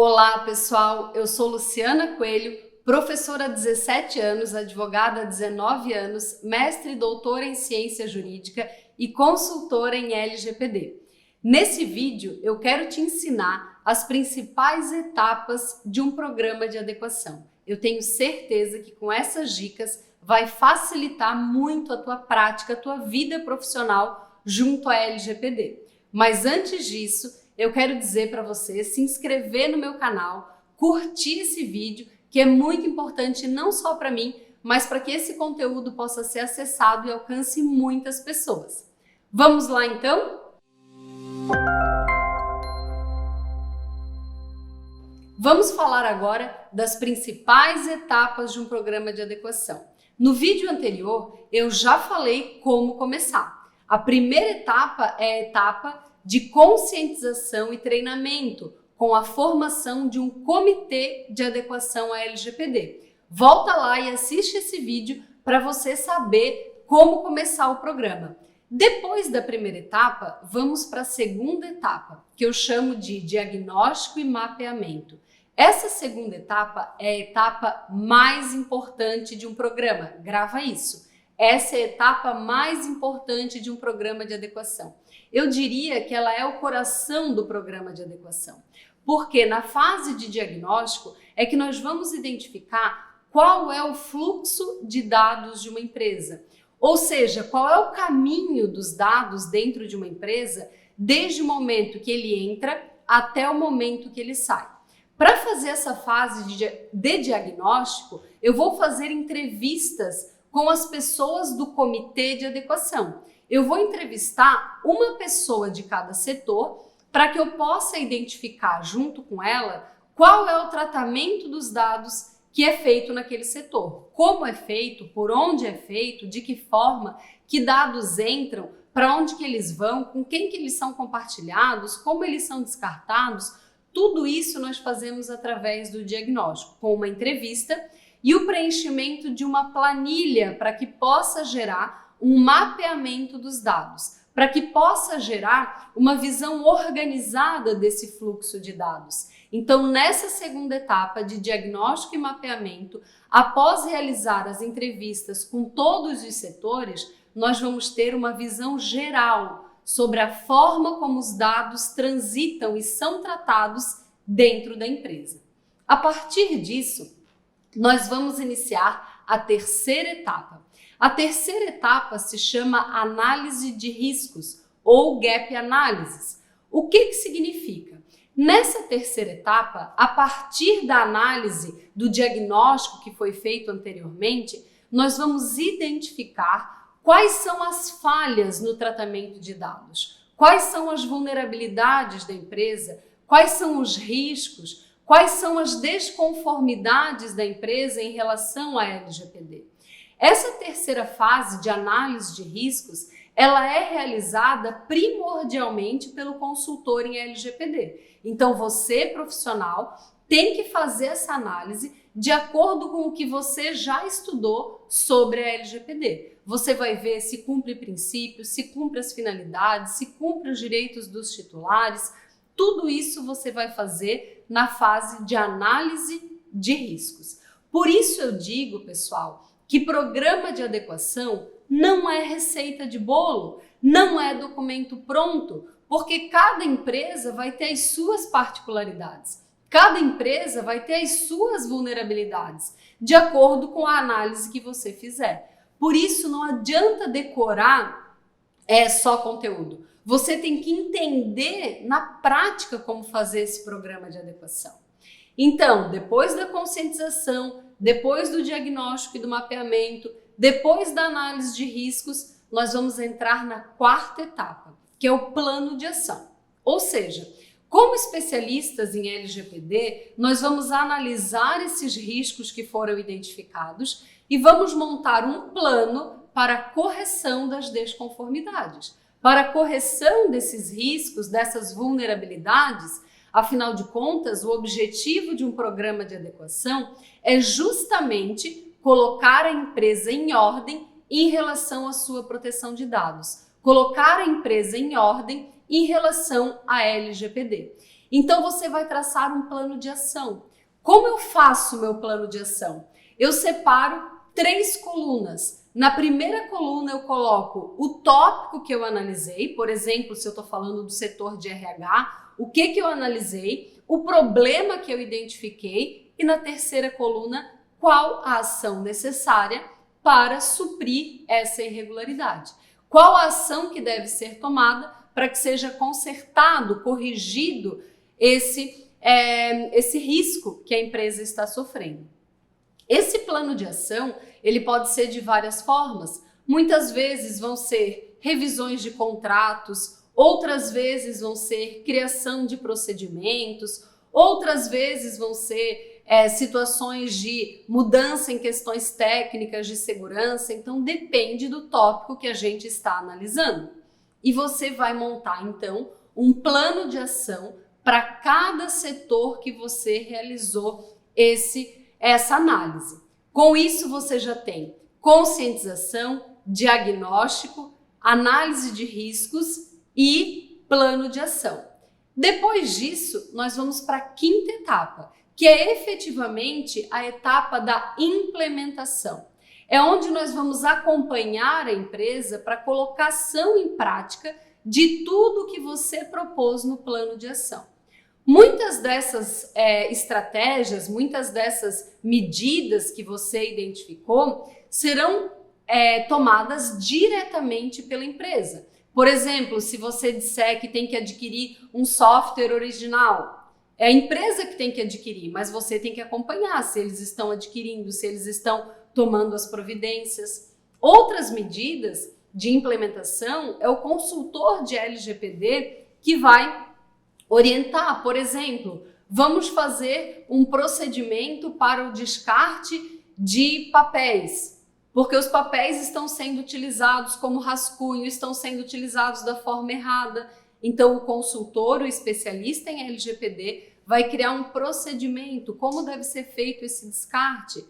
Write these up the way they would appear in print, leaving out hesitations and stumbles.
Olá pessoal, eu sou Luciana Coelho, professora há 17 anos, advogada há 19 anos, mestre e doutora em ciência jurídica e consultora em LGPD. Nesse vídeo eu quero te ensinar as principais etapas de um programa de adequação. Eu tenho certeza que com essas dicas vai facilitar muito a tua prática, a tua vida profissional junto à LGPD. Mas antes disso, eu quero dizer para você se inscrever no meu canal, curtir esse vídeo, que é muito importante não só para mim, mas para que esse conteúdo possa ser acessado e alcance muitas pessoas. Vamos lá então? Vamos falar agora das principais etapas de um programa de adequação. No vídeo anterior, eu já falei como começar. A primeira etapa é a etapa de conscientização e treinamento, com a formação de um comitê de adequação à LGPD. Volta lá e assiste esse vídeo para você saber como começar o programa. Depois da primeira etapa, vamos para a segunda etapa, que eu chamo de diagnóstico e mapeamento. Essa segunda etapa é a etapa mais importante de um programa. Grava isso. Essa é a etapa mais importante de um programa de adequação. Eu diria que ela é o coração do programa de adequação, porque na fase de diagnóstico é que nós vamos identificar qual é o fluxo de dados de uma empresa, ou seja, qual é o caminho dos dados dentro de uma empresa desde o momento que ele entra até o momento que ele sai. Para fazer essa fase de diagnóstico, eu vou fazer entrevistas com as pessoas do comitê de adequação. Eu vou entrevistar uma pessoa de cada setor para que eu possa identificar junto com ela qual é o tratamento dos dados que é feito naquele setor, como é feito, por onde é feito, de que forma, que dados entram, para onde que eles vão, com quem que eles são compartilhados, como eles são descartados. Tudo isso nós fazemos através do diagnóstico, com uma entrevista e o preenchimento de uma planilha para que possa gerar um mapeamento dos dados, para que possa gerar uma visão organizada desse fluxo de dados. Então, nessa segunda etapa de diagnóstico e mapeamento, após realizar as entrevistas com todos os setores, nós vamos ter uma visão geral sobre a forma como os dados transitam e são tratados dentro da empresa. A partir disso, nós vamos iniciar a terceira etapa. A terceira etapa se chama análise de riscos ou gap analysis. O que significa? Nessa terceira etapa, a partir da análise do diagnóstico que foi feito anteriormente, nós vamos identificar quais são as falhas no tratamento de dados, quais são as vulnerabilidades da empresa, quais são os riscos, quais são as desconformidades da empresa em relação à LGPD. Essa terceira fase de análise de riscos, ela é realizada primordialmente pelo consultor em LGPD. Então, você, profissional, tem que fazer essa análise de acordo com o que você já estudou sobre a LGPD. Você vai ver se cumpre princípios, se cumpre as finalidades, se cumpre os direitos dos titulares. Tudo isso você vai fazer na fase de análise de riscos. Por isso eu digo, pessoal, que programa de adequação não é receita de bolo, não é documento pronto, porque cada empresa vai ter as suas particularidades, cada empresa vai ter as suas vulnerabilidades, de acordo com a análise que você fizer. Por isso não adianta decorar só conteúdo, você tem que entender na prática como fazer esse programa de adequação. Então, depois da conscientização, depois do diagnóstico e do mapeamento, depois da análise de riscos, nós vamos entrar na quarta etapa, que é o plano de ação. Ou seja, como especialistas em LGPD, nós vamos analisar esses riscos que foram identificados e vamos montar um plano para a correção das desconformidades, para a correção desses riscos, dessas vulnerabilidades. Afinal de contas, o objetivo de um programa de adequação é justamente colocar a empresa em ordem em relação à sua proteção de dados, colocar a empresa em ordem em relação à LGPD. Então você vai traçar um plano de ação. Como eu faço o meu plano de ação? Eu separo 3 colunas. Na primeira coluna eu coloco o tópico que eu analisei, por exemplo, se eu estou falando do setor de RH, o que eu analisei, o problema que eu identifiquei e na terceira coluna, qual a ação necessária para suprir essa irregularidade. Qual a ação que deve ser tomada para que seja consertado, corrigido esse risco que a empresa está sofrendo. Esse plano de ação, ele pode ser de várias formas. Muitas vezes vão ser revisões de contratos, outras vezes vão ser criação de procedimentos, outras vezes vão ser situações de mudança em questões técnicas de segurança. Então, depende do tópico que a gente está analisando. E você vai montar, então, um plano de ação para cada setor que você realizou essa análise. Com isso, você já tem conscientização, diagnóstico, análise de riscos e plano de ação. Depois disso, nós vamos para a 5ª etapa, que é efetivamente a etapa da implementação. É onde nós vamos acompanhar a empresa para a colocação em prática de tudo que você propôs no plano de ação. Muitas dessas estratégias, muitas dessas medidas que você identificou serão tomadas diretamente pela empresa. Por exemplo, se você disser que tem que adquirir um software original, é a empresa que tem que adquirir, mas você tem que acompanhar se eles estão adquirindo, se eles estão tomando as providências. Outras medidas de implementação é o consultor de LGPD que vai orientar. Por exemplo, vamos fazer um procedimento para o descarte de papéis, porque os papéis estão sendo utilizados como rascunho, estão sendo utilizados da forma errada. Então, o consultor, o especialista em LGPD, vai criar um procedimento, como deve ser feito esse descarte.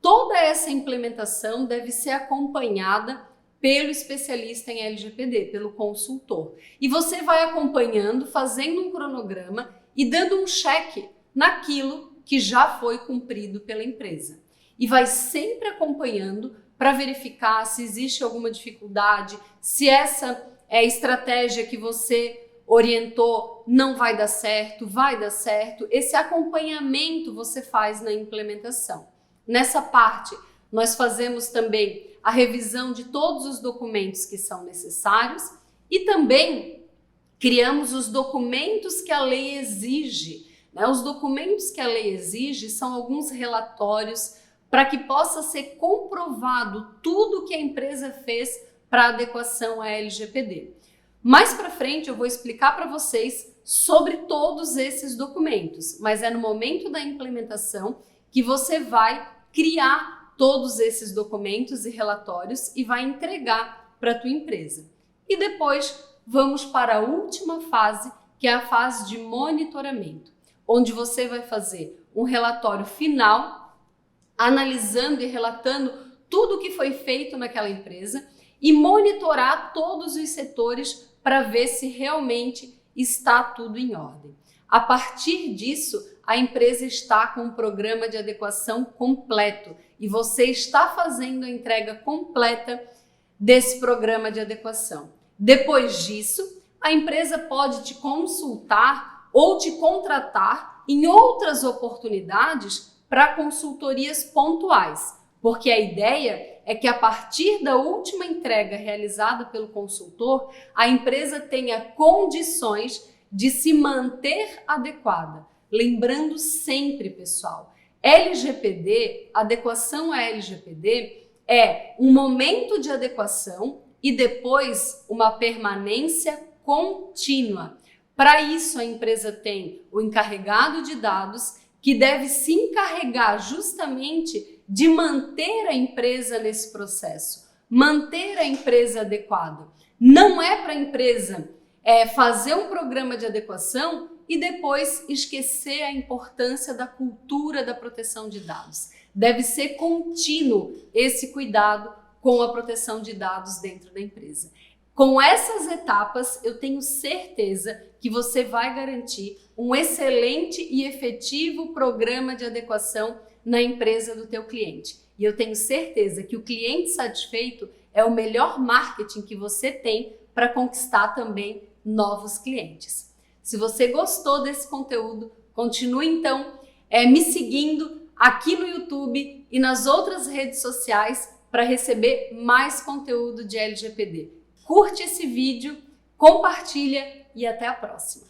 Toda essa implementação deve ser acompanhada pelo especialista em LGPD, pelo consultor. E você vai acompanhando, fazendo um cronograma e dando um cheque naquilo que já foi cumprido pela empresa. E vai sempre acompanhando para verificar se existe alguma dificuldade, se essa estratégia que você orientou não vai dar certo, vai dar certo. Esse acompanhamento você faz na implementação. Nessa parte, nós fazemos também a revisão de todos os documentos que são necessários e também criamos os documentos que a lei exige. Os documentos que a lei exige são alguns relatórios para que possa ser comprovado tudo que a empresa fez para adequação à LGPD. Mais para frente eu vou explicar para vocês sobre todos esses documentos, mas é no momento da implementação que você vai criar todos esses documentos e relatórios e vai entregar para a tua empresa. E depois vamos para a última fase, que é a fase de monitoramento, onde você vai fazer um relatório final, analisando e relatando tudo o que foi feito naquela empresa e monitorar todos os setores para ver se realmente está tudo em ordem. A partir disso, a empresa está com um programa de adequação completo e você está fazendo a entrega completa desse programa de adequação. Depois disso, a empresa pode te consultar ou te contratar em outras oportunidades para consultorias pontuais, porque a ideia é que a partir da última entrega realizada pelo consultor, a empresa tenha condições de se manter adequada. Lembrando sempre, pessoal, LGPD, adequação à LGPD é um momento de adequação e depois uma permanência contínua. Para isso, a empresa tem o encarregado de dados que deve se encarregar justamente de manter a empresa nesse processo, manter a empresa adequada. Não é para a empresa fazer um programa de adequação e depois esquecer a importância da cultura da proteção de dados. Deve ser contínuo esse cuidado com a proteção de dados dentro da empresa. Com essas etapas, eu tenho certeza que você vai garantir um excelente e efetivo programa de adequação na empresa do teu cliente. E eu tenho certeza que o cliente satisfeito é o melhor marketing que você tem para conquistar também novos clientes. Se você gostou desse conteúdo, continue então me seguindo aqui no YouTube e nas outras redes sociais para receber mais conteúdo de LGPD. Curte esse vídeo, compartilha e até a próxima!